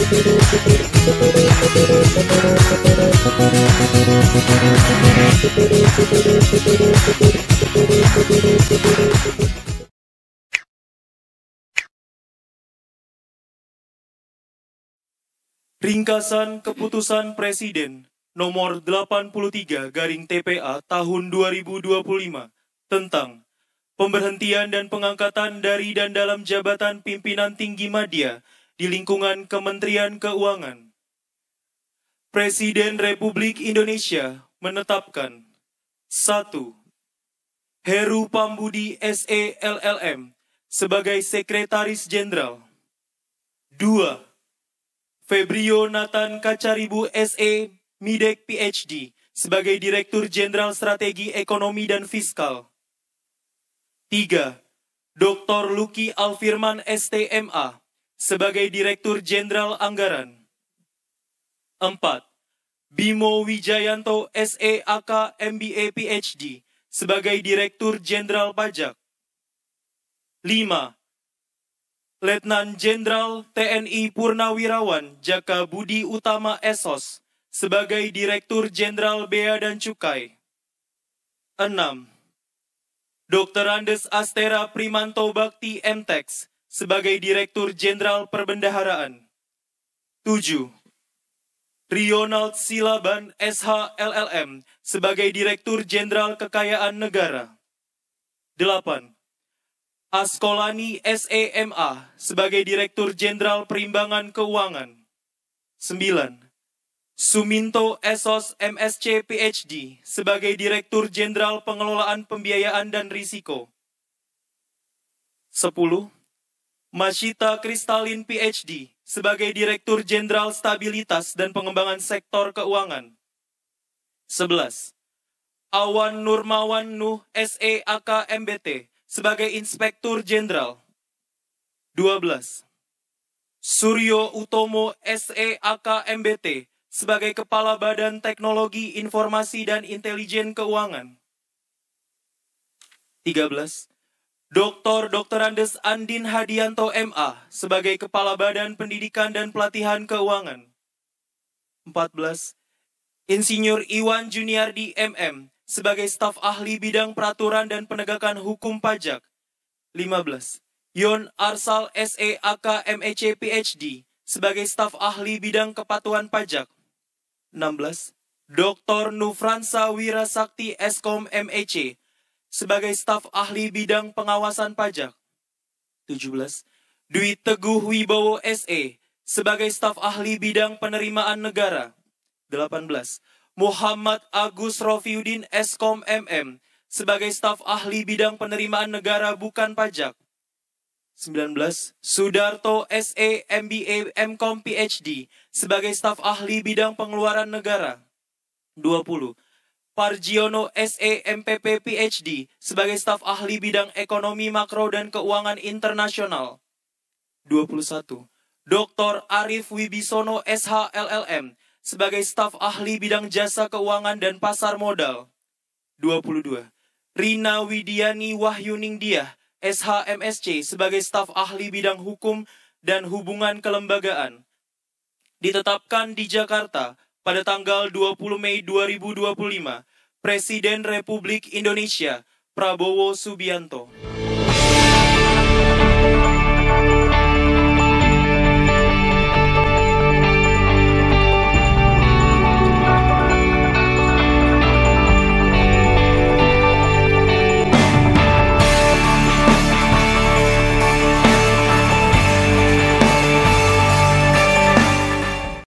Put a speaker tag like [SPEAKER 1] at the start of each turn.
[SPEAKER 1] Ringkasan Keputusan Presiden Nomor 83/TPA Tahun 2025 tentang pemberhentian dan pengangkatan dari dan dalam jabatan pimpinan tinggi media di lingkungan Kementerian Keuangan. Presiden Republik Indonesia menetapkan 1. Heru Pambudi SE LLM sebagai Sekretaris Jenderal. 2. Febrio Nathan Kacaribu SE Midek PhD sebagai Direktur Jenderal Strategi Ekonomi dan Fiskal. 3. Dr. Luki Alfirman STMA sebagai Direktur Jenderal Anggaran. 4. Bimo Wijayanto SEAK MBA PhD sebagai Direktur Jenderal Pajak. 5. Letnan Jenderal TNI Purnawirawan Jaka Budi Utama SOS sebagai Direktur Jenderal Bea dan Cukai. 6. Dr. Andes Astera Primanto Bakti MTex sebagai Direktur Jenderal Perbendaharaan. 7. Rionald Silaban SH LLM sebagai Direktur Jenderal Kekayaan Negara. 8. Askolani SEMA sebagai Direktur Jenderal Perimbangan Keuangan. 9. Suminto Esos MSc PhD sebagai Direktur Jenderal Pengelolaan Pembiayaan dan Risiko. 10. Mashita Kristalin PhD sebagai Direktur Jenderal Stabilitas dan Pengembangan Sektor Keuangan. 11. Awan Nurmawan Nuh SEAK MBT sebagai Inspektur Jenderal. 12. Suryo Utomo SEAK MBT sebagai Kepala Badan Teknologi Informasi dan Intelijen Keuangan. 13. Dr. Andes Andin Hadianto MA sebagai Kepala Badan Pendidikan dan Pelatihan Keuangan. 14. Insinyur Iwan Juniardi MM sebagai Staf Ahli Bidang Peraturan dan Penegakan Hukum Pajak. 15. Yon Arsal SEAK MEC PhD sebagai Staf Ahli Bidang Kepatuhan Pajak. 16. Dr. Nufransa Wirasakti Eskom MEC sebagai Staf Ahli Bidang Pengawasan Pajak. 17. Dwi Teguh Wibowo SE sebagai Staf Ahli Bidang Penerimaan Negara. 18. Muhammad Agus Rofiuddin Eskom MM sebagai Staf Ahli Bidang Penerimaan Negara Bukan Pajak. 19. Sudarto SE MBA MKom PhD sebagai Staf Ahli Bidang Pengeluaran Negara. 20. Parjiono SE MPP PhD sebagai Staf Ahli Bidang Ekonomi Makro dan Keuangan Internasional. 21. Dr. Arif Wibisono SH LLM sebagai Staf Ahli Bidang Jasa Keuangan dan Pasar Modal. 22. Rina Widiani Wahyuningdiah SH MSc sebagai Staf Ahli Bidang Hukum dan Hubungan Kelembagaan. Ditetapkan di Jakarta pada tanggal 20 Mei 2025, Presiden Republik Indonesia Prabowo Subianto.